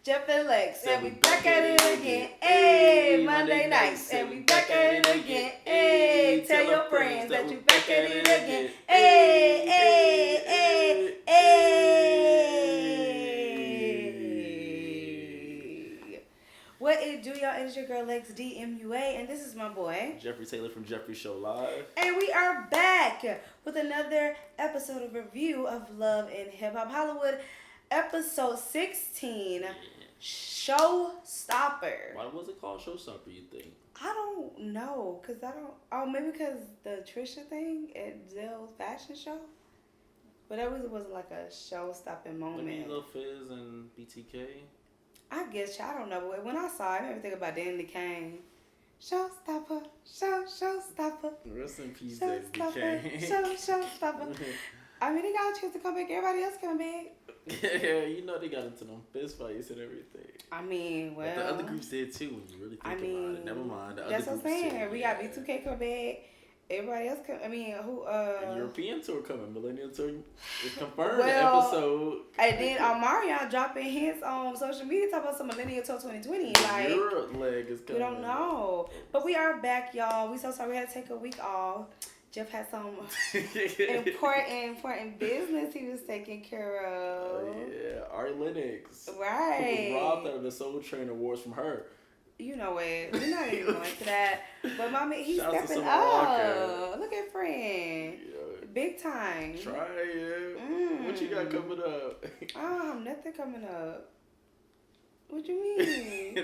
Jeff and Lex, and we back at it again. Hey, Monday nights, and we back at it again. Hey, tell your friends that you back at it again. Hey, hey, hey, hey. What it do, y'all? It is your girl Lex DMUA, and this is my boy Jeffrey Taylor from JeffreyShowLive. And we are back with another episode of review of Love in Hip Hop Hollywood, episode 16. Yeah. Showstopper. Why was it called Showstopper, you think? I don't know, because maybe because the Trisha thing at Zell's fashion show? But that really wasn't like a show-stopping moment. Maybe Lil Fizz and BTK? I guess, I don't know, but when I saw it, I made me think about Danny Kane. Showstopper, showstopper. Rest in peace, Danny Kane. Showstopper. I mean, they got a chance to come back. Everybody else coming back. Yeah, you know they got into them fist fights and everything. I mean, well. But the other groups did too, when you really think about it. Never mind. That's what I'm saying. We got B2K come back. Everybody else come. I mean, who? And European tour coming. Millennial tour is confirmed. Episode. And then Marion dropping hints on social media talking about some Millennial tour 2020. Like Europe leg is coming. We don't know, but we are back, y'all. We so sorry we had to take a week off. Jeff had some important business he was taking care of. Oh, yeah, Ari Lennox. Right. Who robbed out of the Soul Train Awards from her. You know it. We're not even going to that. But mommy, he's stepping up. Walker. Look at friend. Yeah. Big time. Try it. What you got coming up? Nothing coming up. What you mean?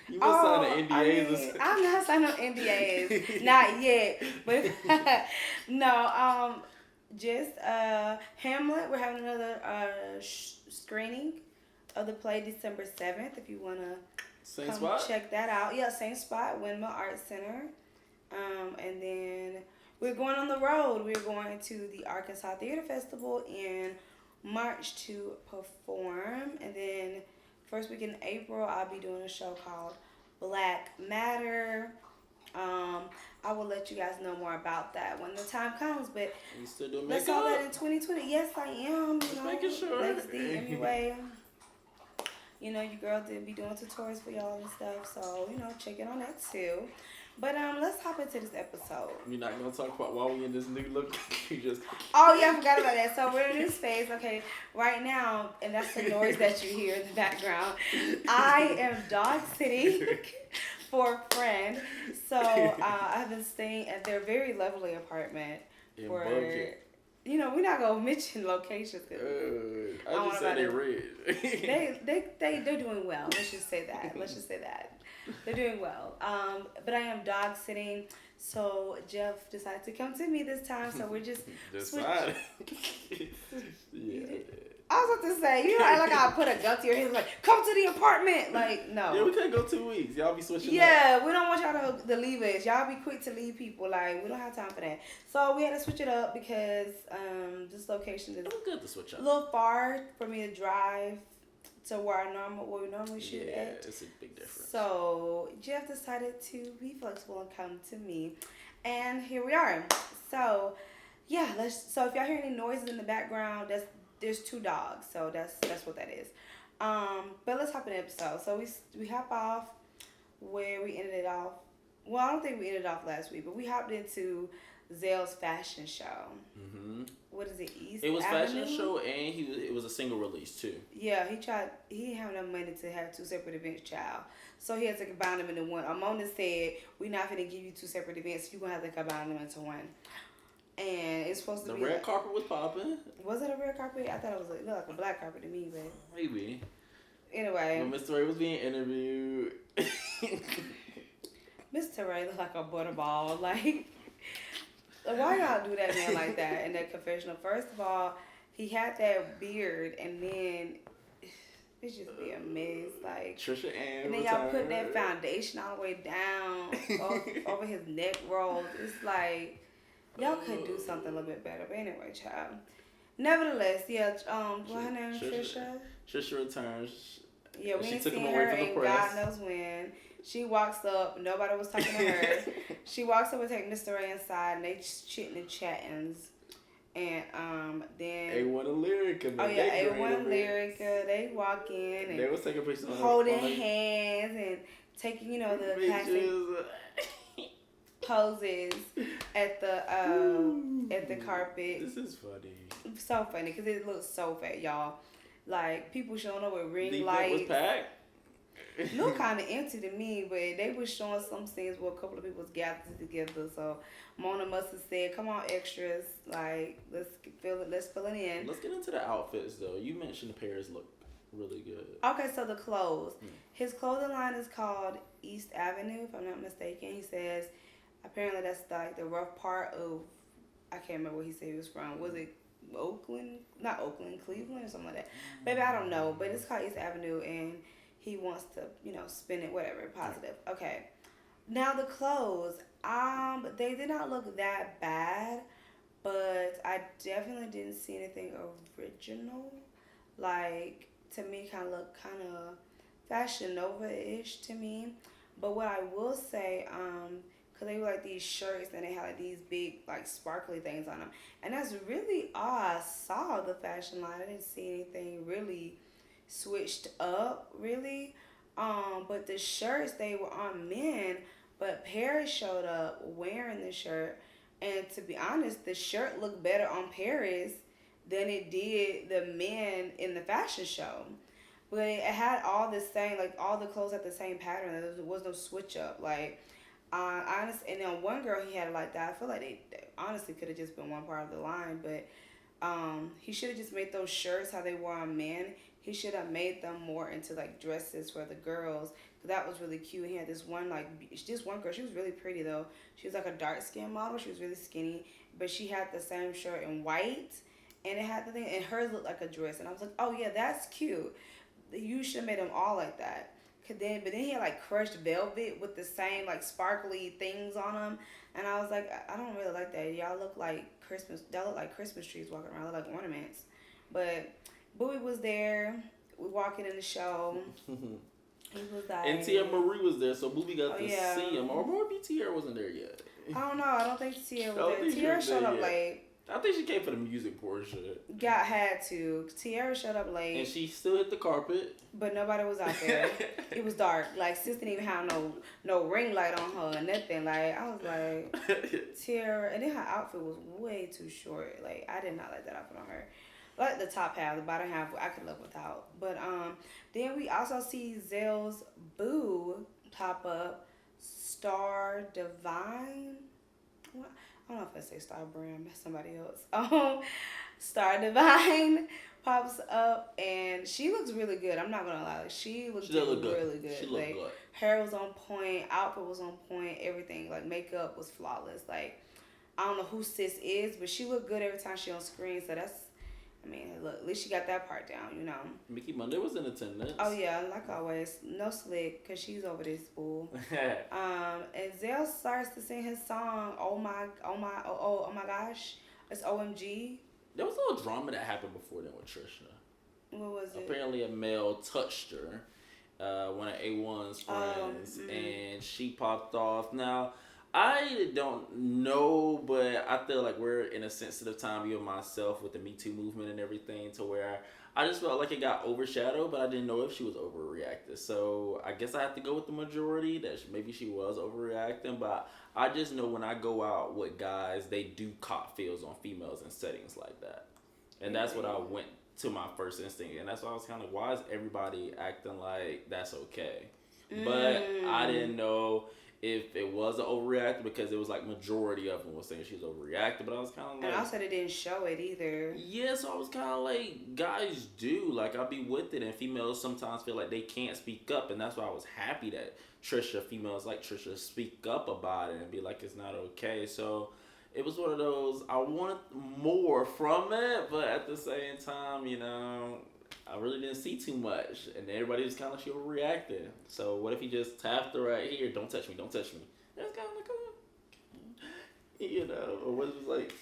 You must sign an NDAs or something. I'm not signing no NDAs. Not yet. But no, just Hamlet. We're having another screening of the play December 7th. If you want to come check that out. Yeah, same spot, Windmill Art Center. And then we're going on the road. We're going to the Arkansas Theater Festival in March to perform. And then first week in April, I'll be doing a show called Black Matter. I will let you guys know more about that when the time comes. But you still doing let's all that in 2020. Yes, I am. Just making sure. Lex D, anyway. You know, your girl did be doing tutorials for y'all and stuff. So, check in on that too. But let's hop into this episode. We're not going to talk about why we in this new look. Oh, yeah, I forgot about that. So, we're in a new space. Okay, right now, and that's the noise that you hear in the background. I am dog sitting for a friend. So, I've been staying at their very lovely apartment. We're not going to mention locations. I just said they're red. They're doing well. Let's just say that. They're doing well. But I am dog sitting. So Jeff decided to come to me this time. So we're just decided. Yeah. I was about to say, like I put a gun to your head, like, come to the apartment. Like, no. Yeah, we can't go 2 weeks. Y'all be switching up. Yeah, we don't want y'all to leave us. Y'all be quick to leave people. Like, we don't have time for that. So we had to switch it up because this location is good to switch up. A little far for me to drive to where we normally shoot at. Yeah, it's a big difference. So Jeff decided to be flexible and come to me. And here we are. So, yeah, so if y'all hear any noises in the background, there's 2 dogs, so that's what that is. But let's hop in the episode. So we hop off where we ended it off. Well, I don't think we ended off last week, but we hopped into Zell's fashion show. Mm-hmm. What is it? It was Avenue? Fashion show, and it was a single release too. Yeah, he didn't have enough money to have 2 separate events, child. So he had to combine them into one. Amona said, "We're not going to give you 2 separate events. You're going to have to combine them into one." And it's supposed to be the red carpet was popping. Was it a red carpet? I thought it looked like a black carpet to me, but maybe. Anyway, when Misster Ray was being interviewed, Misster Ray looked like a butterball. Like, why y'all do that man like that in that confessional? First of all, he had that beard, and then it's just be a mess. Like Trisha and then y'all put that foundation all the way down over his neck rolls. It's like. Y'all could do something a little bit better. But anyway, child. Nevertheless, yeah, what her name? Trisha? Trisha returns. Yeah, we ain't seen her in God knows when. She walks up. Nobody was talking to her. She walks up and takes Misster Ray inside, and they chitting and chatting. And then A1 and Lyrica, man. Oh yeah, A1 and Lyrica. They walk in and they was taking pictures holding hands and taking, the classic poses at the carpet. This is funny. So funny because it looks so fat, y'all. Like people showing up with ring the lights. Was packed. Looked kind of empty to me, but they was showing some scenes where a couple of people was gathered together. So Mona must have said, "Come on, extras! Like let's fill it in." Let's get into the outfits though. You mentioned the pairs look really good. Okay, so the clothes. His clothing line is called East Avenue, if I'm not mistaken. He says apparently that's like the rough part of, I can't remember where he said he was from. Was it Oakland? Not Oakland, Cleveland or something like that. Maybe I don't know, but it's called East Avenue and he wants to, spin it, whatever, positive. Okay. Now the clothes, they did not look that bad, but I definitely didn't see anything original. Like, to me, kind of Fashion Nova-ish to me. But what I will say, because they were like these shirts and they had like these big like sparkly things on them. And that's really all I saw the fashion line. I didn't see anything really switched up really. But the shirts, they were on men, but Paris showed up wearing the shirt. And to be honest, the shirt looked better on Paris than it did the men in the fashion show. But it had all the same, like all the clothes had the same pattern. There was no switch up. Like, honestly, and then one girl he had like that. I feel like they honestly could have just been one part of the line, but he should have just made those shirts how they wore on men. He should have made them more into like dresses for the girls. That was really cute. He had this one girl. She was really pretty though. She was like a dark skin model. She was really skinny, but she had the same shirt in white, and it had the thing. And hers looked like a dress. And I was like, oh yeah, that's cute. You should have made them all like that. But then he had like crushed velvet with the same like sparkly things on them, and I was like, I don't really like that. Y'all look like Christmas. Y'all look like Christmas trees walking around. Look like ornaments. But Bowie was there. We walking in the show. He was like, and Tia Marie was there, so Bowie got to see him. Or maybe Tia wasn't there yet. I don't know. I don't think Tia was there. Tia showed up late. I think she came for the music portion. Had to. Tiara showed up late. And she still hit the carpet. But nobody was out there. It was dark. Like, sis didn't even have no ring light on her or nothing. Like, I was like, Tiara. And then her outfit was way too short. Like, I did not like that outfit on her. Like the top half, the bottom half, I could live without. But then we also see Zell's boo pop up, Star Divine. What? I don't know if I say Star Brand, that's somebody else. Star Divine pops up and she looks really good. I'm not gonna lie, she looked really good. She looked good. Hair was on point, outfit was on point, everything. Like makeup was flawless. Like I don't know who sis is, but she looked good every time she on screen. So that's, I mean, look, at least she got that part down, Mickey Monday was in attendance. Oh yeah, like always, no slick, cause she's over this fool. And Zell starts to sing his song. Oh my gosh, it's OMG. There was a little drama that happened before then with Trisha. What was it? Apparently, a male touched her, one of A1's friends, and she popped off. Now, I don't know, but I feel like we're in a sensitive time, you and myself, with the Me Too movement and everything, to where I just felt like it got overshadowed, but I didn't know if she was overreacting. So I guess I have to go with the majority, that maybe she was overreacting, but I just know when I go out with guys, they do cop feels on females in settings like that. And that's what I went to my first instinct. And that's why I was kind of, why is everybody acting like that's okay? But I didn't know if it was an overreact, because it was like majority of them was saying she's overreacted, but I was kind of like, and also they didn't show it either. Yeah, so I was kind of like, guys do, like, I'll be with it, and females sometimes feel like they can't speak up, and that's why I was happy that females like Trisha speak up about it and be like, it's not okay. So it was one of those, I wanted more from it, but at the same time, I really didn't see too much, and everybody was kind of, she overreacted. So what if he just tapped her right here? Don't touch me, don't touch me. That's kind of like, or what it was like.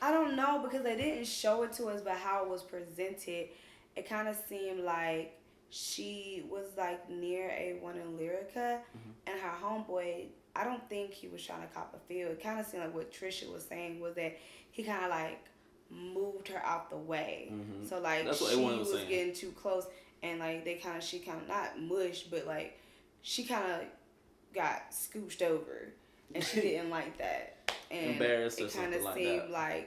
I don't know, because they didn't show it to us, but how it was presented, it kind of seemed like she was like near A1 and Lyrica, and her homeboy I don't think he was trying to cop a feel. It kind of seemed like what Trisha was saying was that he kind of like moved her out the way. Mm-hmm. So like she was getting too close, and like she kind of not mushed, but like she kind of got scooched over, and she didn't like that. And embarrassed or something like that.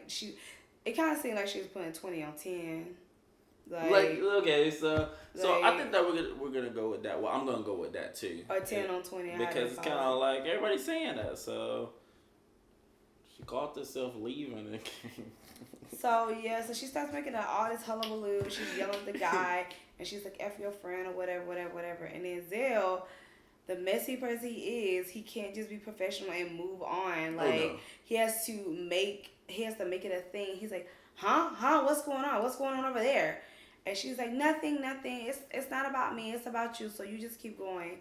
It kind of seemed like she was putting 20 on 10. Like okay, so I think that we're gonna go with that. Well, I'm gonna go with that too. Or 10 on 20 because it's kind of like everybody's saying that. So she caught herself leaving. So she starts making all this hullabaloo. She's yelling at the guy, and she's like, "F your friend" or whatever. And then Zell, the messy person he is, he can't just be professional and move on. Like he has to make it a thing. He's like, huh? What's going on? What's going on over there? And she's like, nothing. It's not about me. It's about you. So you just keep going.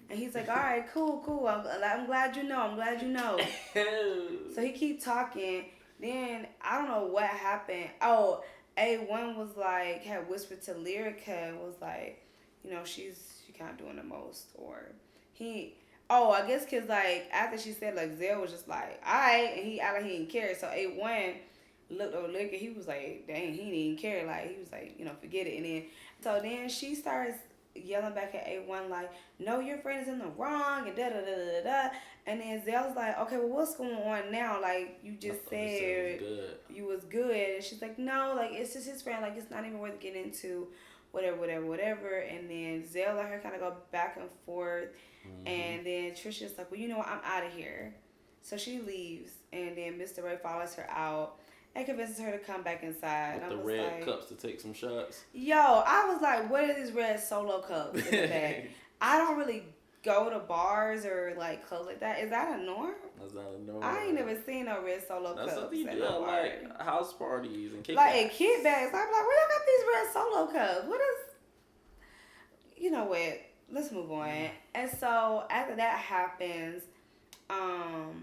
And he's like, all right, cool. I'm glad you know. So he keep talking. Then I don't know what happened. Oh, A1 was like, had whispered to Lyrica, was like, she kind of doing the most. Or I guess because like after she said, like, Zell was just like, all right, and he acted like he didn't care. So A1 looked over Lyrica, he was like, dang, he didn't even care. Like, he was like, forget it. And then she starts yelling back at A1 like, no, your friend is in the wrong, and da. And then Zell's like, okay, well, what's going on now? Like, you just said you was good. And she's like, no, like, it's just his friend. Like, it's not even worth getting into, whatever. And then Zell and her kind of go back and forth. Mm-hmm. And then Trisha's like, well, you know what? I'm out of here. So she leaves. And then Misster Ray follows her out and convinces her to come back inside. With the red cups to take some shots. Yo, I was like, what are these red Solo cups in the bag? I don't really go to bars or like clubs like that. Is that a norm? That's not a norm. I ain't never seen no red Solo cups. That's something you do at like house parties and kickbacks. Like in kickbacks. I'm like, where y'all got these red Solo cups? What is... You know what? Let's move on. And so after that happens, Zell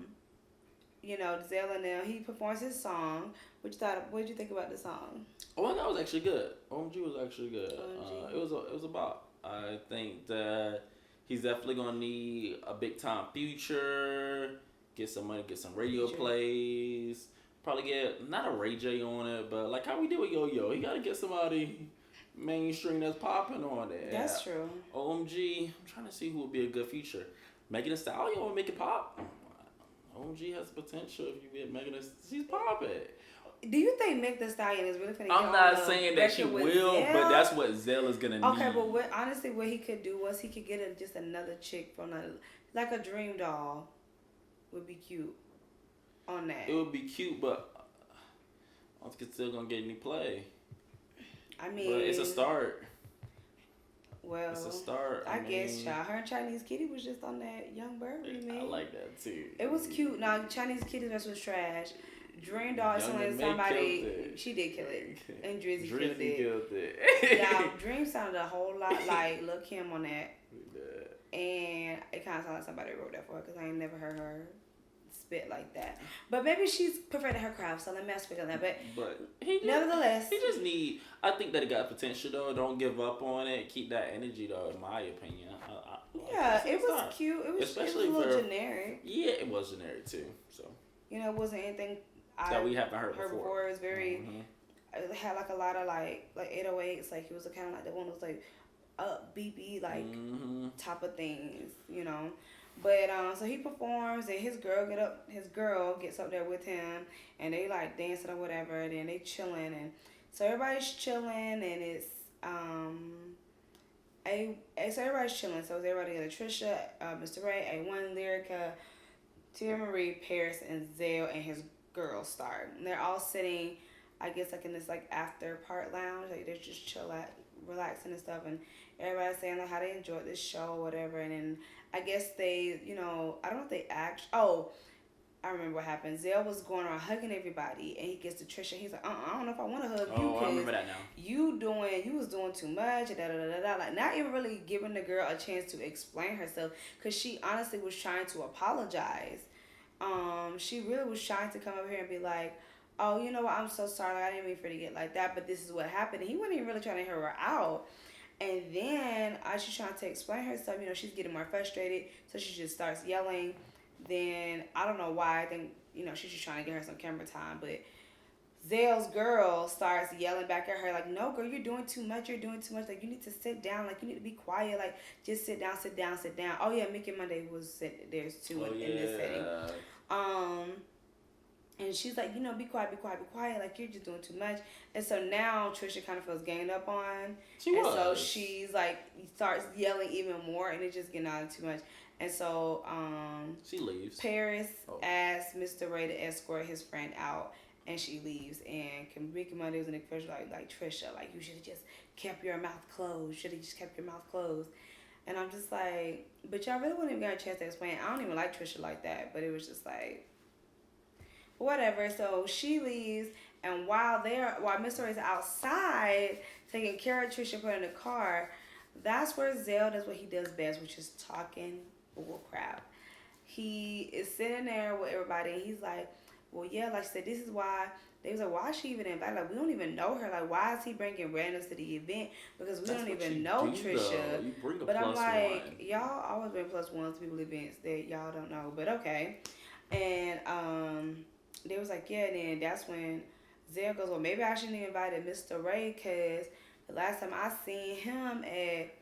and them, he performs his song. What did you think about the song? Oh, I thought it was actually good. OMG was actually good. It was about. I think that he's definitely gonna need a big time future. Get some money, get some radio plays. Probably get not a Ray J on it, but like how we did with YoYo, he gotta get somebody mainstream that's popping on it. That's true. OMG, I'm trying to see who would be a good feature. Megan Thee Stallion would make it pop. OMG has potential if you get Megan Thee, she's popping. Do you think Megan Thee Stallion is really finna I'm not saying that she will, but that's what Zell is gonna need. Okay, but what he could do was he could get just another chick from like a dream doll would be cute on that. It would be cute, but I don't think it's still gonna get any play. I mean, but it's a start. Well, it's a start. I guess, child. Her and Chinese Kitty was just on that Young Bird remake. I like that too. It was cute. Now Chinese Kitty was trash. Dream Doll is somebody. She did kill it, and Drizzy killed it. Yeah, Dream sounded a whole lot like Lil' Kim on that, and it kind of sounded like somebody wrote that for her because I ain't never heard her spit like that. But maybe she's perfected her craft, so let me speak on that. But nevertheless, he just need. I think that it got potential though. Don't give up on it. Keep that energy though. In my opinion. It was cute. It was a little generic. Yeah, it was generic too. So it wasn't anything that we haven't heard before. It was very. It had like a lot of like 808s. Like it was kind of like the one that was like upbeat like type of things, But so he performs and his girl gets up there with him and they like dancing or whatever. And then they chilling and so everybody's chilling and it's so everybody's chilling. So it's everybody together: Trisha, Misster Ray, A1, Lyrica, Tia Marie, Paris, and Zell and his girl Star. And they're all sitting, I guess, like in this like after part lounge. Like they're just chill out, relaxing and stuff. And everybody's saying like how they enjoyed this show or whatever. And then I guess they, I don't know if they I remember what happened. Zell was going around hugging everybody, and he gets to Trisha. He's like, I don't know if I want to hug you. I remember that now. You was doing too much, like not even really giving the girl a chance to explain herself, because she honestly was trying to apologize. She really was trying to come over here and be like, oh, you know what, I'm so sorry, like, I didn't mean for it to get like that, but this is what happened. And he wasn't even really trying to hear her out. And then she's trying to explain herself, she's getting more frustrated, so she just starts yelling. Then I don't know why. I think she's just trying to get her some camera time, but Zell's girl starts yelling back at her like, "No, girl, you're doing too much. You're doing too much. Like, you need to sit down. Like, you need to be quiet. Like, just sit down, sit down, sit down." Oh yeah, Mickey Monday was there's two in this setting. And she's like, be quiet, be quiet, be quiet. Like, you're just doing too much. And so now Trisha kind of feels ganged up on. So she's like, starts yelling even more, and it's just getting out of too much. And so she leaves. Paris asks Mr. Ray to escort his friend out, and she leaves. And Mickey Monday was in the first like Trisha, like, you should have just kept your mouth closed. Should have just kept your mouth closed. And I'm just like, but y'all really wouldn't even get a chance to explain. I don't even like Trisha like that, but it was just like, whatever. So she leaves, and while Mr. Ray's outside taking care of Trisha, put in the car, that's where Zell does what he does best, which is talking bull crap. He is sitting there with everybody, and he's like, well, yeah, like I said, this is why. They was like, why is she even invited? Like, we don't even know her. Like, why is he bringing randoms to the event? Because we don't even know Trisha. You bring a but I'm like, one. y'all always bring plus ones to people events that y'all don't know. But okay. And they was like, yeah. And then that's when Zell goes, well, maybe I shouldn't have invited Mr. Ray, because the last time I seen him at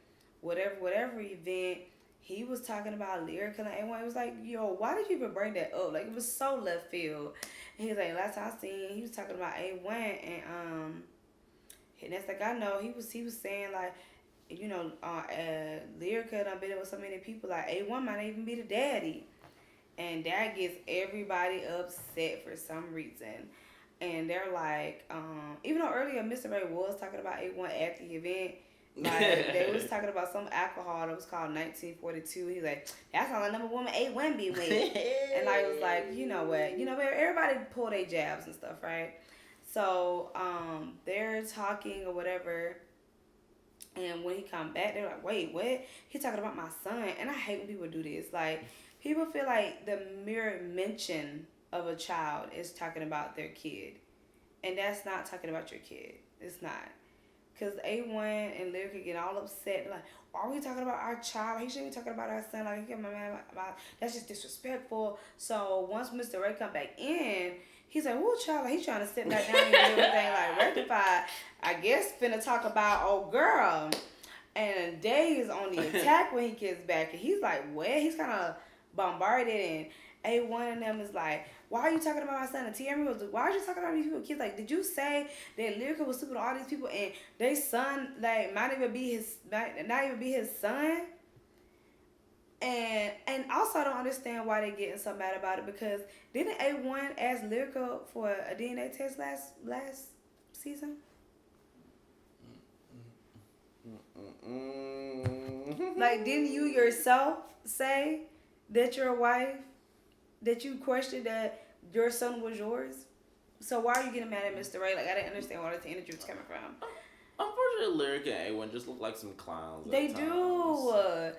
whatever event, he was talking about lyrical and A1. It was like, yo, why did you even bring that up? Like, it was so left field. And he was like, last time I seen, he was talking about A1, and that's like, I know he was saying like, Lyrica done been with so many people, like A1 might not even be the daddy. And that gets everybody upset for some reason. And they're like, even though earlier Mr. Ray was talking about A1 at the event, like, they was talking about some alcohol that was called 1942. He's like, that's not the number woman A1 be with. And I was like, you know what? Everybody pull their jabs and stuff, right? So they're talking or whatever. And when he come back, they're like, wait, what? He talking about my son. And I hate when people do this. Like, people feel like the mere mention of a child is talking about their kid. And that's not talking about your kid. It's not. Because A1 and Lyrica get all upset. Like, why are we talking about our child? He shouldn't be talking about our son. Like, my man, that's just disrespectful. So once Mr. Ray come back in, he's like, whoa, child. Like, he's trying to sit back down and get everything like rectified. I guess finna talk about old girl. And Day is on the attack when he gets back. And he's like, what? He's kind of bombarded. And A1 and them is like, why are you talking about my son? And Tiara was like, why are you talking about these people kids? Like, did you say that Lyrica was sleeping with all these people and their son, like, might not even be his son? And also I don't understand why they're getting so mad about it, because didn't A1 ask Lyrica for a DNA test last season? Like, didn't you yourself say that your wife, that you questioned that your son was yours? So why are you getting mad at Mr. Ray? Like, I didn't understand where the energy was coming from. Unfortunately, Lyrica and A1 just look like some clowns. They do.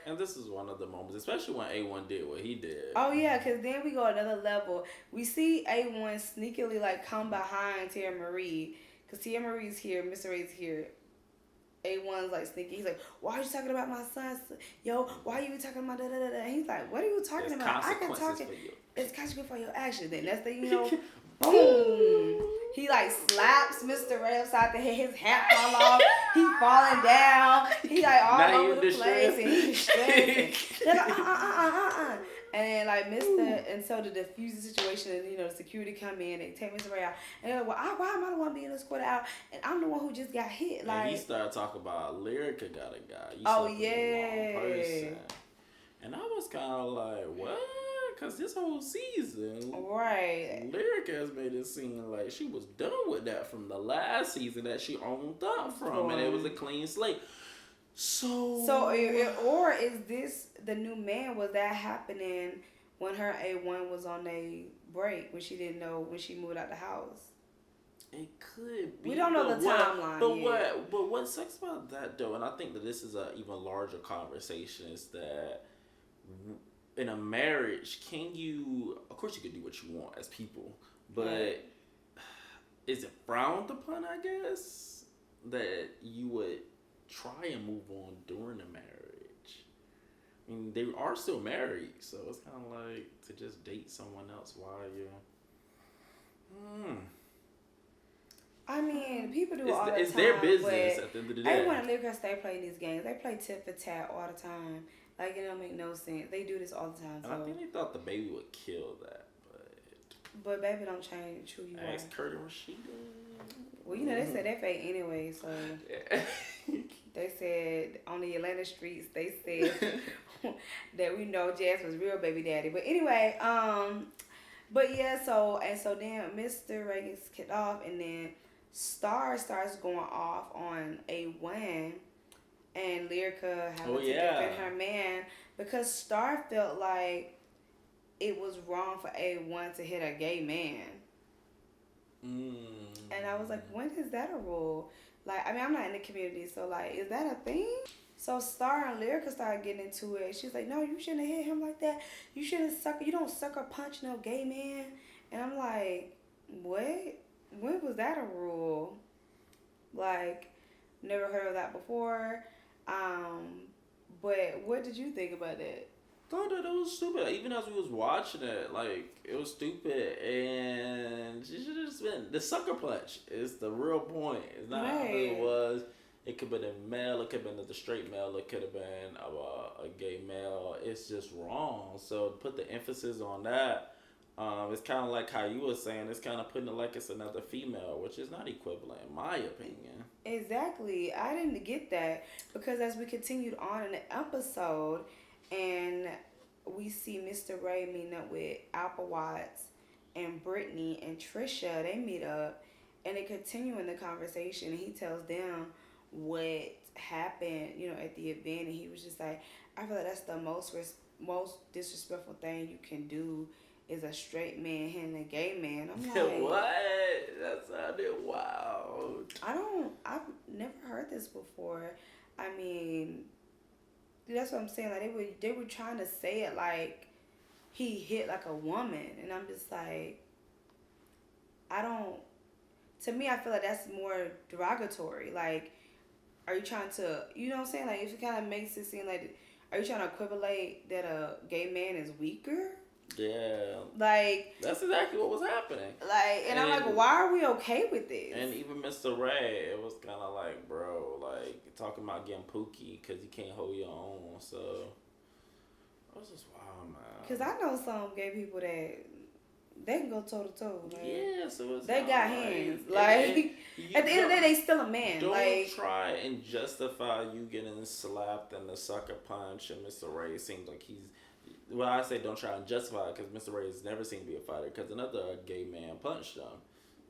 And this is one of the moments, especially when A1 did what he did. Oh, yeah, because then we go another level. We see A1 sneakily, like, come behind Tia Marie, because Tia Marie's here, Mr. Ray's here. A1's like sneaky. He's like, why are you talking about my son? Yo, why are you talking about da da da da? And he's like, what are you talking about? I can talk it. It's consequence for your actions. Then that's the, boom. He like slaps Mr. Ray upside the head. His hat fall off. He falling down. He like all over the place. And he's distressed. They're like, And then like and so to diffuse the situation, the security come in, they take Mr. Ray out, and they're like, well, why am I the one being escorted out, and I'm the one who just got hit? Like, and he started talking about Lyrica got a guy. Yeah. And I was kind of like, what? Because this whole season, right, Lyrica has made it seem like she was done with that from the last season that she owned up from, and it was a clean slate. So or is this the new man? Was that happening when her A1 was on a break, when she didn't know, when she moved out the house? It could be. We don't know the timeline. But what sucks about that though, and I think that this is a even larger conversation, is that in a marriage, of course you can do what you want as people, but is it frowned upon, I guess, that you would try and move on during the marriage? I mean, they are still married, so it's kind of like to just date someone else while you're. I mean, people do it all the time. It's their business at the end of the day. Everyone in Lakers, they play these games. They play tit for tat all the time. Like, it don't make no sense. They do this all the time. And I think they thought the baby would kill that, but baby don't change who you are. Ask Kurt and Rashida. Well, you know, they said they fake anyway, so. Yeah. They said on the Atlanta streets, they said that we know Jazz was real baby daddy. But anyway, but yeah, so then Misster Ray gets kicked off, and then Star starts going off on A1 and Lyrica having to defend her man because Star felt like it was wrong for A1 to hit a gay man. And I was like, when is that a rule? Like, I mean, I'm not in the community, so like, is that a thing? So Star and Lyrica started getting into it. She's like, no, you shouldn't have hit him like that. You don't sucker punch no gay man. And I'm like, what? When was that a rule? Like, never heard of that before. But what did you think about that? Thought that it was stupid. Even as we was watching it, like, it was stupid, and she should have just been the sucker punch. Is the real point. It's not who it was. It could have been a male. It could have been a straight male. It could have been a gay male. It's just wrong. So to put the emphasis on that, it's kind of like how you were saying. It's kind of putting it like it's another female, which is not equivalent in my opinion. Exactly. I didn't get that because as we continued on in the episode, and we see Misster Ray meeting up with Apple Watts and Brittany and Trisha. They meet up and they continue in the conversation. And he tells them what happened, you know, at the event. And he was just like, I feel like that's the most disrespectful thing you can do is a straight man hitting a gay man. I'm like, what? That sounded wild. I've never heard this before. I mean, that's what I'm saying. Like they were trying to say it like he hit like a woman, and I'm just like, to me, I feel like that's more derogatory. Like, are you trying to, you know what I'm saying? Like, if it kind of makes it seem like, are you trying to equivalate that a gay man is weaker? Yeah. Like, that's exactly what was happening. Like, and I'm like, why are we okay with this? And even Misster Ray, it was kind of like, bro, like, talking about getting pookie because you can't hold your own. So, it was just wild, man. Because I know some gay people that they can go toe to toe. Yeah, so it's they got hands. Like, at the end of the day, they still a man. Don't try and justify you getting slapped and the sucker punch. And Misster Ray seems like he's. Well, I say don't try and justify it because Misster Ray has never seemed to be a fighter because another gay man punched him,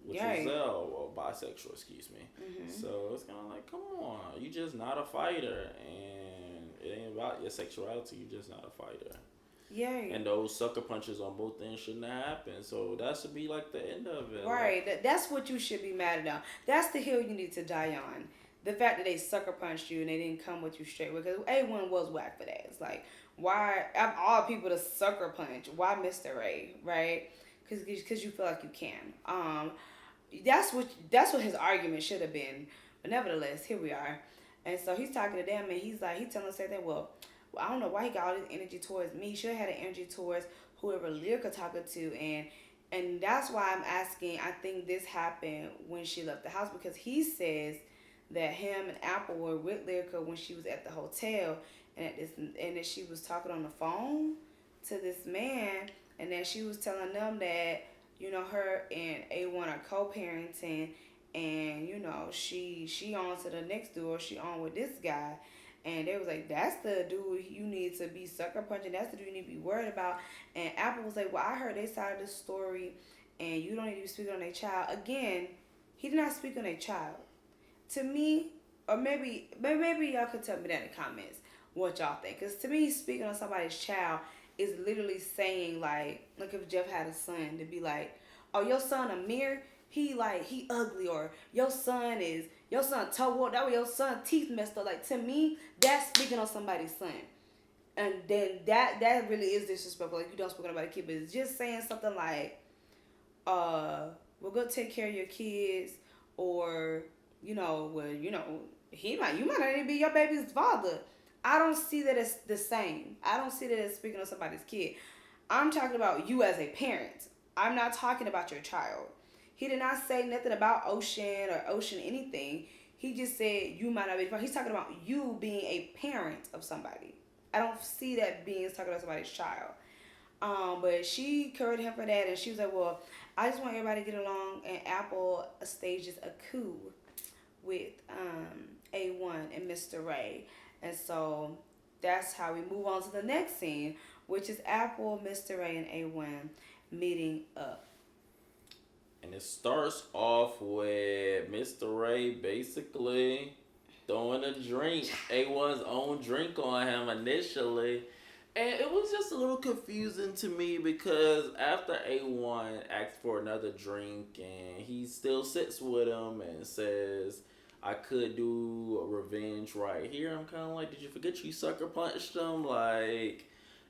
which was Zell, or bisexual, excuse me. Mm-hmm. So it's kind of like, come on, you just not a fighter, and it ain't about your sexuality. You just not a fighter. Yeah. And those sucker punches on both ends shouldn't have happened. So that should be like the end of it. Right. Like, that's what you should be mad about. That's the hill you need to die on. The fact that they sucker punched you and they didn't come with you straight. Because A1 was whack for that. It's like, why, of all people to sucker punch, why Misster Ray, right? Because you feel like you can. That's what his argument should have been. But nevertheless, here we are. And so he's talking to them, and he's telling us that, well, I don't know why he got all this energy towards me. He should have had an energy towards whoever Lyrica talking to. And that's why I'm asking, I think this happened when she left the house, because he says that him and Apple were with Lyrica when she was at the hotel, and that she was talking on the phone to this man, and then she was telling them that, you know, her and A1 are co-parenting, and, you know, she on to the next dude, or she on with this guy. And they was like, that's the dude you need to be sucker punching. That's the dude you need to be worried about. And Apple was like, well, I heard their side of the story, and you don't need to be speaking on their child. Again, he did not speak on their child. To me, or maybe y'all could tell me that in the comments, what y'all think. Because to me, speaking on somebody's child is literally saying, like if Jeff had a son, to be like, oh, your son Amir, he ugly, or your son toe wore, that way your son teeth messed up. Like, to me, that's speaking on somebody's son. And then that really is disrespectful. Like, you don't speak on nobody's kid, but it's just saying something like, we're gonna take care of your kids, or, you know, well, you know, you might not even be your baby's father. I don't see that as the same. I don't see that as speaking of somebody's kid. I'm talking about you as a parent. I'm not talking about your child. He did not say nothing about Ocean or Ocean anything. He just said you might not be. He's talking about you being a parent of somebody. I don't see that being talking about somebody's child. But she corrected him for that, and she was like, "Well, I just want everybody to get along." And Apple stages a coup with A1 and Misster Ray, and so that's how we move on to the next scene, which is Apple, Misster Ray, and A1 meeting up. And it starts off with Mr. Ray basically throwing a drink, A1's own drink on him initially. And it was just a little confusing to me because after A1 asks for another drink and he still sits with him and says, I could do a revenge right here. I'm kind of like, did you forget you sucker punched him? Like,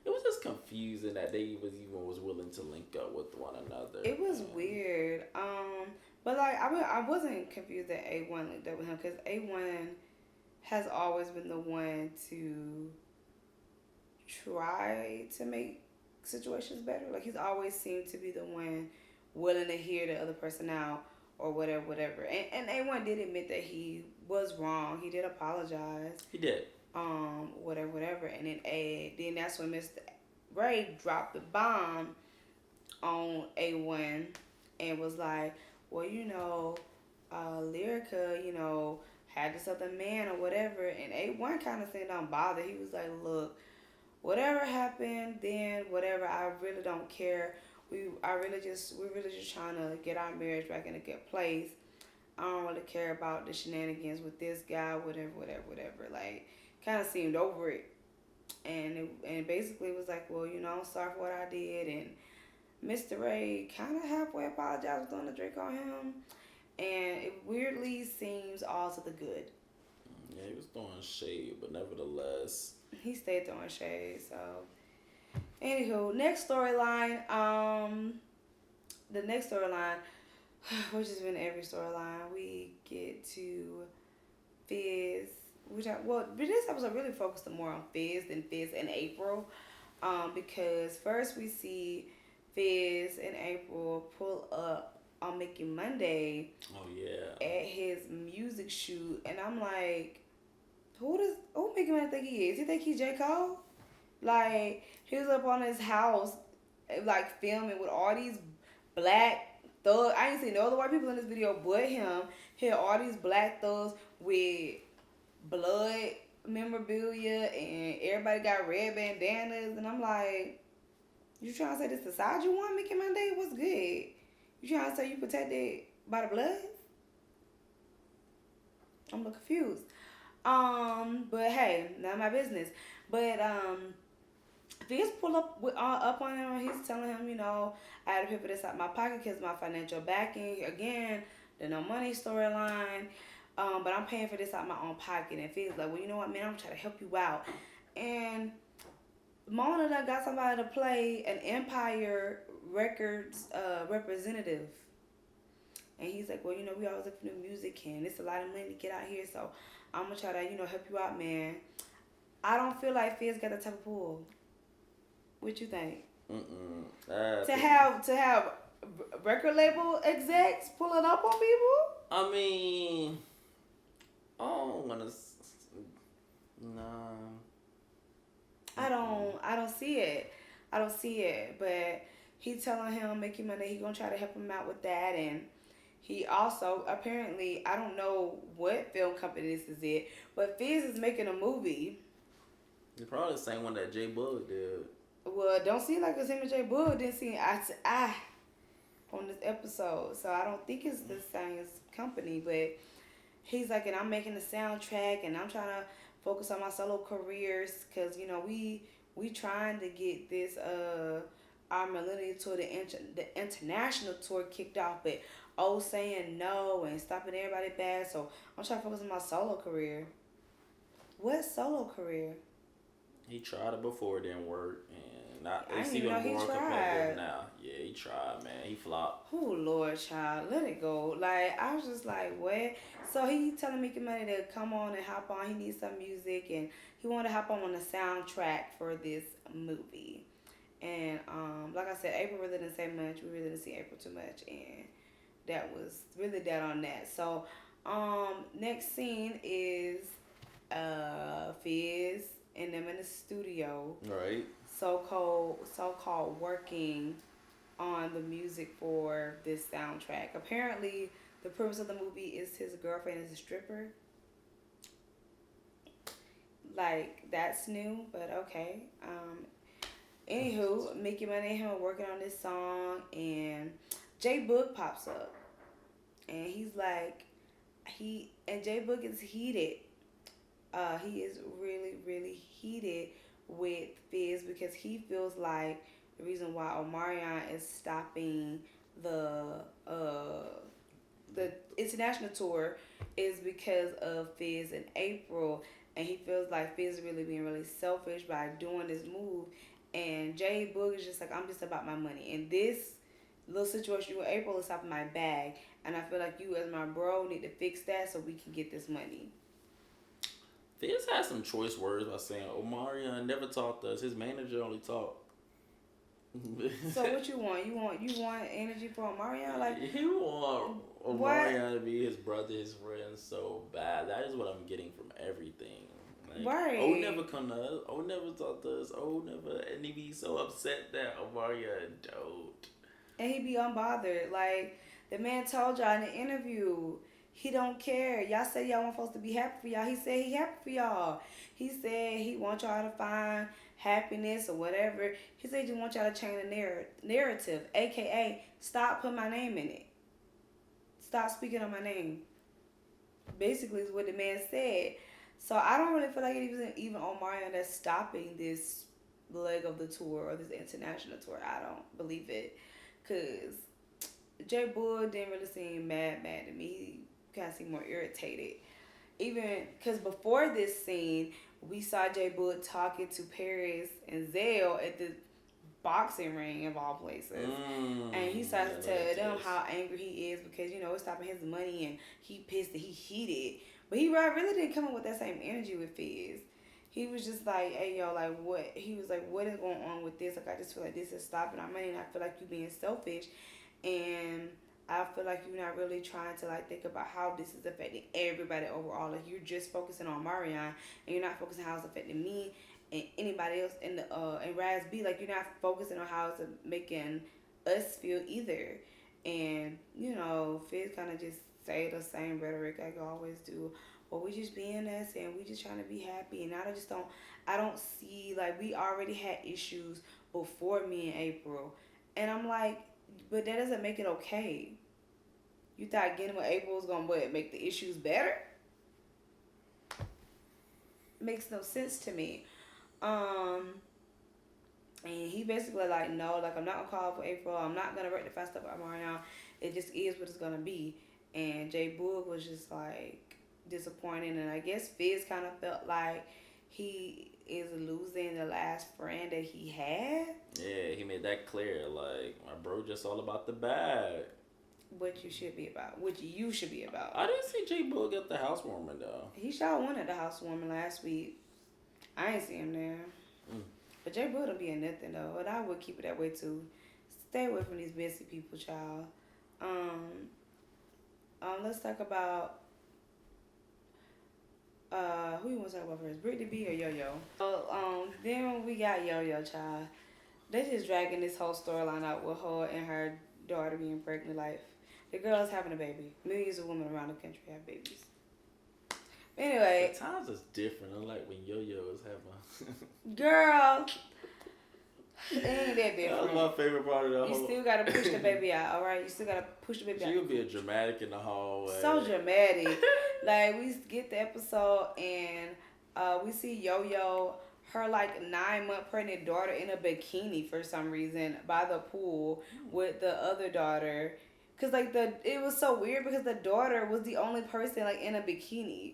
it was just confusing that they was willing to link up with one another. It was weird. But like I wasn't confused that A1 linked up with him because A1 has always been the one to try to make situations better. Like he's always seemed to be the one willing to hear the other person out or whatever. And A1 did admit that he was wrong. He did apologize. He did. Whatever. And then that's when Mr. Ray dropped the bomb on A1 and was like, well, Lyrica, had this other man or whatever. And A1 kind of seemed unbothered. He was like, look, whatever happened, then whatever, I really don't care. We're really just trying to get our marriage back in a good place. I don't really care about the shenanigans with this guy, whatever. Like, kind of seemed over it. And basically was like, well, I'm sorry for what I did. And Mr. Ray kind of halfway apologized for throwing the drink on him. And it weirdly seems all to the good. Yeah, he was throwing shade, but nevertheless. He stayed throwing shade, so. Anywho, next storyline. The next storyline, which has been every storyline, we get to Fizz. This episode really focused more on Fizz than Fizz and April. Because first we see Fizz and April pull up on Mickey Monday. Oh yeah. At his music shoot, and I'm like, who Mickey Monday think he is? He think he's J. Cole? Like, he was up on his house, like filming with all these black thugs. I ain't seen no other white people in this video but him. He had all these black thugs with blood memorabilia, and everybody got red bandanas, and I'm like, you trying to say this the side you want, Mickey Monday? What's good? You trying to say you protected by the blood? I'm a little confused. But hey, not my business. But Fizz pull up on him. He's telling him, I had to pay for this out of my pocket because my financial backing. Again, the no money storyline. But I'm paying for this out of my own pocket. And Fizz like, well, you know what, man? I'm trying to help you out. And Mona done got somebody to play an Empire Records representative. And he's like, well, we always look for new music, and it's a lot of money to get out here, so I'm going to try to, help you out, man. I don't feel like Fizz got the type of pull. What you think? To have record label execs pulling up on people? I mean, I don't want to... No. I don't see it. But he telling him, Mickey Monday, he going to try to help him out with that, and he also, apparently, I don't know what film company this is it, but Fizz is making a movie. It's probably the same one that J Bug did. Well, it don't seem like it's him and J Bug didn't see eye to eye on this episode, so I don't think it's the same company, but he's like, and I'm making a soundtrack, and I'm trying to focus on my solo careers, because, we trying to get this, our Millennial Tour, the international tour kicked off, but saying no and stopping everybody bad. So I'm trying to focus on my solo career. What solo career? He tried it before, it didn't work, and I it's didn't even even know he more tried. competitive now. Yeah, he tried, man. He flopped. Oh Lord, child, let it go. Like I was just like, what? So he telling Mickey Money to come on and hop on. He needs some music, and he wanted to hop on the soundtrack for this movie. And like I said, April really didn't say much. We really didn't see April too much, and that was really that on that. So next scene is Fizz and them in the studio, Right. so called working on the music for this soundtrack. Apparently, the purpose of the movie is his girlfriend is a stripper. Like that's new, but okay. Anywho, Mickey Money and him are working on this song, and J Boog pops up, and he's like, J Boog is heated. He is really, really heated with Fizz because he feels like the reason why Omarion is stopping the international tour is because of Fizz in April, and he feels like Fizz is really being really selfish by doing this move, and J Boog is just like, I'm just about my money, and this little situation with April is off my bag, and I feel like you as my bro need to fix that so we can get this money. Fizz had some choice words by saying Omarion never talked to us. His manager only talked. So what you want? You want energy for Omarion? Like he want Omarion to be his brother, his friend so bad. That is what I'm getting from everything. Like, right. Oh never come to us. Oh never talk to us. Oh never, and he be so upset that Omarion don't. And he be unbothered. Like the man told y'all in the interview, he don't care. Y'all said y'all weren't supposed to be happy for y'all. He said he happy for y'all. He said he want y'all to find happiness or whatever. He said he just want y'all to change the narrative, aka stop putting my name in it. Stop speaking on my name. Basically is what the man said. So I don't really feel like it was even Omarion that's stopping this leg of the tour or this international tour. I don't believe it. Because J Boog didn't really seem mad to me. He kind of seemed more irritated. Even because before this scene, we saw J Boog talking to Paris and Zell at the boxing ring of all places. And he starts to tell them how angry he is because, it's stopping his money and he pissed and he heated. But he really didn't come up with that same energy with Fizz. He was just like, hey, yo, like, what? He was like, what is going on with this? Like, I just feel like this is stopping our money, and I feel like you being selfish. And I feel like you're not really trying to, like, think about how this is affecting everybody overall. Like, you're just focusing on Marion, and you're not focusing on how it's affecting me and anybody else in the and Raz B. Like, you're not focusing on how it's making us feel either. And, Fizz kind of just say the same rhetoric like I always do. Well, we just being us and we just trying to be happy. And I don't see, like, we already had issues before me and April. And I'm like, but that doesn't make it okay. You thought getting with April was going to make the issues better? Makes no sense to me. And he basically like, no, like, I'm not going to call for April. I'm not going to rectify stuff with Marion. It just is what it's going to be. And J Boog was just like disappointed, and I guess Fizz kind of felt like he is losing the last friend that he had. Yeah, he made that clear. Like, my bro just all about the bag. What you should be about. What you should be about. I didn't see J Boog at the housewarming though. He sure won at the housewarming last week. I ain't see him there. But J Boog don't be in nothing though, and I would keep it that way too. Stay away from these messy people, child. Let's talk about who you want to talk about first? Brittany B or YoYo? So then we got YoYo, child. They just dragging this whole storyline out with her and her daughter being pregnant. Like, the girl is having a baby. Millions of women around the country have babies. Anyway, the times is different. Unlike when YoYo is having. Girl, it ain't that different. That was my favorite part of the whole. You still gotta push the baby out, all right? You still gotta push the baby out. She would be a dramatic in the hallway. So dramatic. Like, we get the episode and we see YoYo, her like 9-month pregnant daughter in a bikini for some reason by the pool with the other daughter. Cause like it was so weird because the daughter was the only person like in a bikini.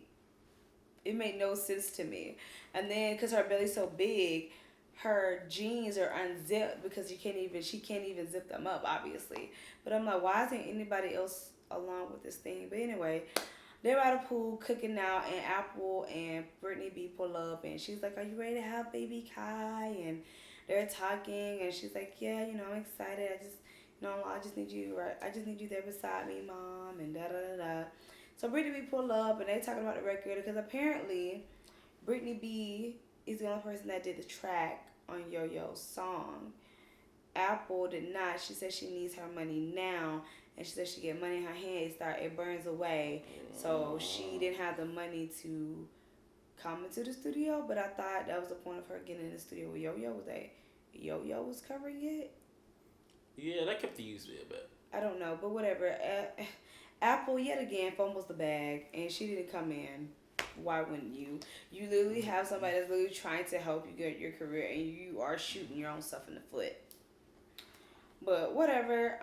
it made no sense to me. And then because her belly's so big, her jeans are unzipped because she can't even zip them up, obviously. But I'm like, why isn't anybody else along with this thing? But anyway, they're at a pool cooking out, and Apple and Brittany B pull up, and she's like, "Are you ready to have baby Kai?" And they're talking, and she's like, "Yeah, I'm excited. I just need you right. I just need you there beside me, mom." And da da da da. So Brittany B pull up, and they talking about the record because apparently Brittany B is the only person that did the track on YoYo's song. Apple did not. She said she needs her money now, and she said she get money in her hand. It burns away. So she didn't have the money to come into the studio. But I thought that was the point of her getting in the studio with YoYo. Was that YoYo was covering it? Yeah, that kept the use a bit. I don't know, but whatever. Apple yet again fumbles the bag, and she didn't come in. Why wouldn't you? You literally have somebody that's literally trying to help you get your career, and you are shooting your own stuff in the foot. But whatever.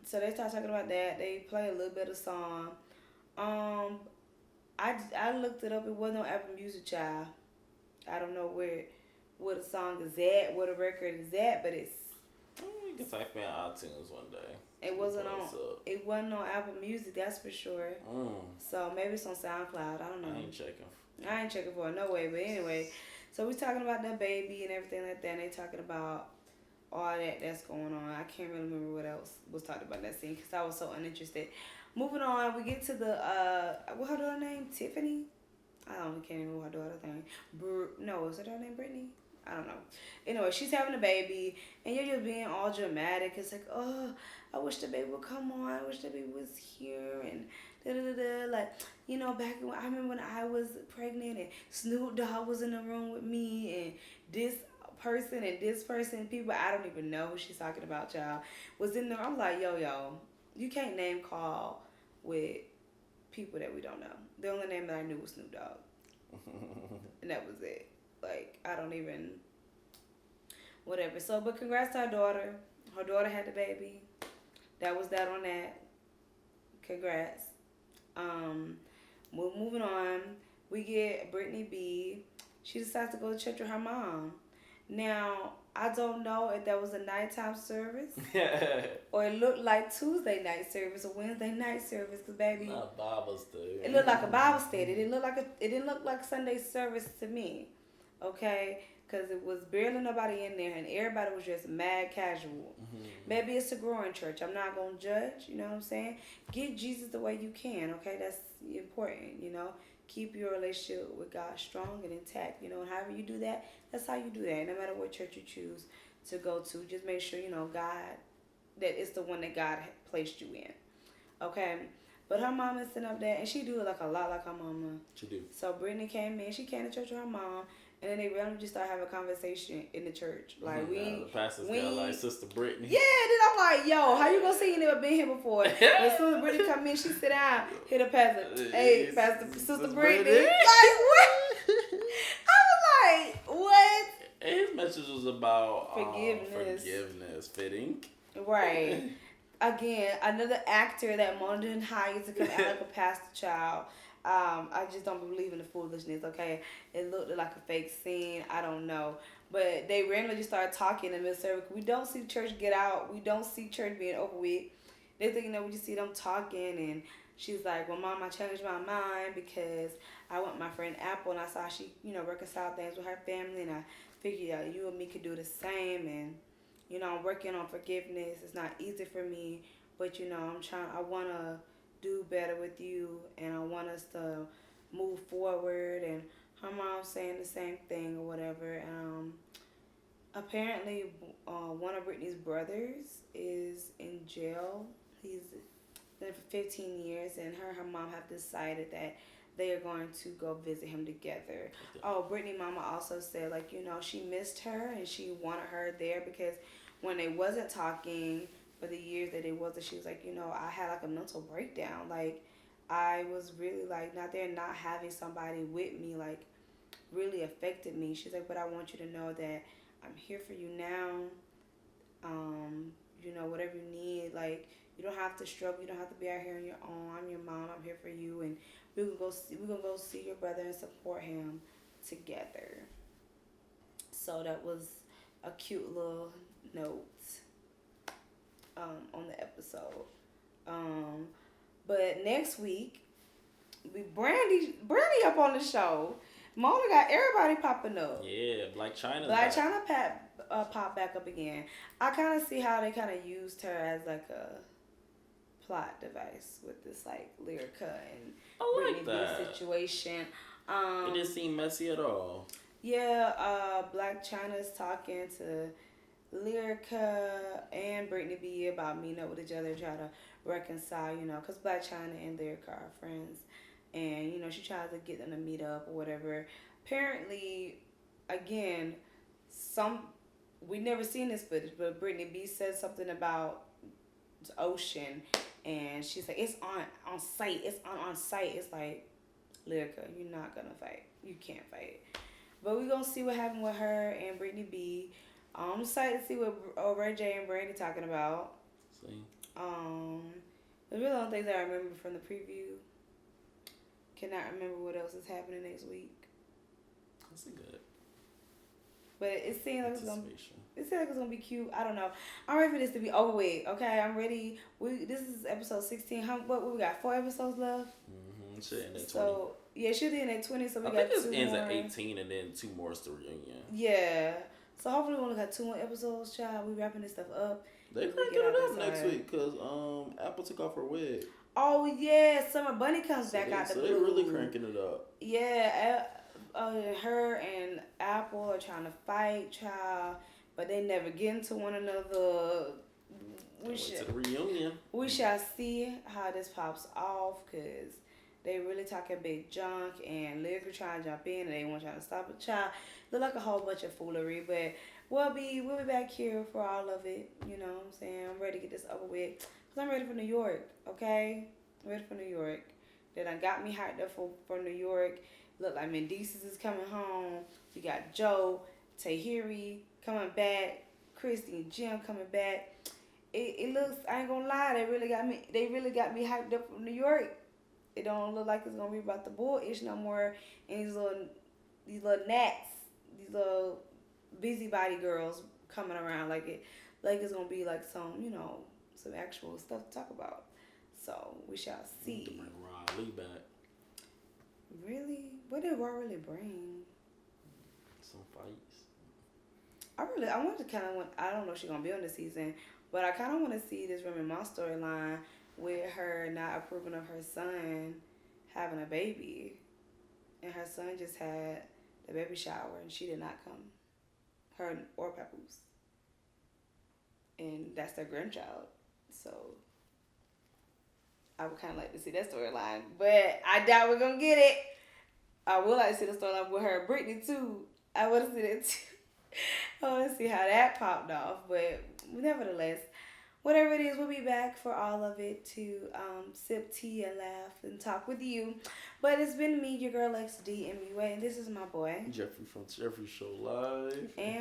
So they start talking about that. They play a little bit of song. I looked it up. It wasn't on Apple Music, child. I don't know where the song is at, where the record is at, but it's. You can type in iTunes one day. It wasn't on Apple Music, that's for sure. So maybe it's on SoundCloud. I don't know. I ain't checking for it, no way. But anyway, so we talking about that baby and everything like that. And they talking about all that's going on. I can't really remember what else was talked about that scene because I was so uninterested. Moving on, we get to the what her daughter name? Tiffany? I can't even remember her daughter's name. No, is it her name Brittany? I don't know. Anyway, she's having a baby, and you're being all dramatic. It's like, oh, I wish the baby would come on. I wish the baby was here, and da-da-da-da. Like, back when I remember when I was pregnant, and Snoop Dogg was in the room with me, and this person, people I don't even know who she's talking about, child, was in there. I'm like, yo, you can't name call with people that we don't know. The only name that I knew was Snoop Dogg, and that was it. Like, I don't even, whatever. So, but congrats to her daughter. Her daughter had the baby. That was that on that. Congrats. Moving on. We get Brittany B. She decides to go to church with her mom. Now, I don't know if that was a nighttime service or it looked like Tuesday night service or Wednesday night service. Cause baby, not Bible study. It looked like a Bible study. It didn't look like Sunday service to me. Okay, because it was barely nobody in there, and everybody was just mad casual. Maybe it's a growing church. I'm not gonna judge. You know what I'm saying? Get Jesus the way you can. Okay, that's important. Keep your relationship with God strong and intact. And however you do that, that's how you do that. No matter what church you choose to go to, just make sure God that it's the one that God placed you in. Okay. But her mom is sitting up there, and she do look a lot like her mama. She do. So Brittany came in. She came to church with her mom, and then they randomly just started having a conversation in the church. Like, the pastor's got like Sister Brittany. Yeah, then I'm like, yo, how you gonna say you never been here before? As soon as Brittany come in, she sit down, hit the pastor. Hey, Sister Brittany. Like, what? I was like, what? His message was about forgiveness. Fitting. Right. Again, another actor that Mona didn't hire to come out like a pastor child. I just don't believe in the foolishness, okay? It looked like a fake scene. I don't know. But they randomly just started talking in the service. We don't see church get out. We don't see church being over with. They're thinking that we just see them talking. And she's like, well, Mom, I changed my mind because I went with my friend Apple. And I saw she, reconciled things with her family. And I figured you and me could do the same. And, I'm working on forgiveness. It's not easy for me. But, I want to do better with you, and I want us to move forward. And her mom's saying the same thing or whatever. Apparently, one of Brittany's brothers is in jail. He's been for 15 years, and her mom have decided that they are going to go visit him together. Oh, Brittany mama also said, she missed her, and she wanted her there because when they wasn't talking for the years that it wasn't, she was like, I had like a mental breakdown. Like, I was really like not there, not having somebody with me, like, really affected me. She's like, but I want you to know that I'm here for you now. you know, whatever you need. Like, you don't have to struggle. You don't have to be out here on your own. I'm your mom. I'm here for you, and we're gonna go see your brother and support him together. So that was a cute little note on the episode. But next week, Brandy up on the show. Mona got everybody popping up. Yeah, Black China. Black China pop back up again. I kind of see how they kind of used her as like a plot device with this like Lyrica and Brittany B situation. It didn't seem messy at all. Yeah, Black China's talking to Lyrica and Brittany B about meeting up with each other, try to reconcile, you know, because Black China and Lyrica are friends. And, you know, she tries to get them to meet up or whatever. Apparently, again, we never seen this footage, but Brittany B said something about the ocean. And she's like, it's on site. It's on site. It's like, Lyrica, you're not going to fight. You can't fight. But we're going to see what happened with her and Brittany B. I'm excited to see what Ray J and Brandy talking about. See. The really only things I remember from the preview. Cannot remember what else is happening next week. That's a good. But it seems like it's gonna be cute. I don't know. I'm ready for this to be over with. Okay, I'm ready. This is episode 16. What we got? 4 episodes left. Mm-hmm. Should end at 20. So yeah, it should end at 20. So we I got think 2 it ends more. at 18 and then 2 more is the reunion. Yeah. So hopefully we only got 2 more episodes, child. We wrapping this stuff up. They cranking it up next week because Apple took off her wig. Oh yeah, Summer Bunny comes back out the blue. So they're really cranking it up. Yeah, her and Apple are trying to fight, child, but they never get into one another. To the reunion. We shall see how this pops off, because they really talking big junk, and Lyrica trying to jump in, and they want trying to stop a child. Look like a whole bunch of foolery, but we'll be back here for all of it. You know what I'm saying? I'm ready to get this over with, because I'm ready for New York, okay? I'm ready for New York. They done got me hyped up for New York. Look like Mendices is coming home. We got Joe, Tahiri coming back, Christy and Jim coming back. It looks, I ain't gonna lie, they really got me hyped up for New York. It don't look like it's gonna be about the bull-ish no more. And these little gnats, these little busybody girls coming around like it's gonna be like some, you know, some actual stuff to talk about. So we shall see. To bring Riley back. Really? What did Raw really bring? Some fights. I want to I don't know if she's gonna be on this season, but I kind of want to see this Remy Ma storyline with her not approving of her son having a baby, and her son just had the baby shower and she did not come, her or Papoose, and that's their grandchild. So I would kind of like to see that storyline, but I doubt we're gonna get it. I would like to see the storyline with her and Brittany too. I want to see that too. I want to see how that popped off, but nevertheless, whatever it is, we'll be back for all of it to sip tea and laugh and talk with you. But it's been me, your girl XD MUA, and this is my boy Jeffrey from JeffreyShowLive. And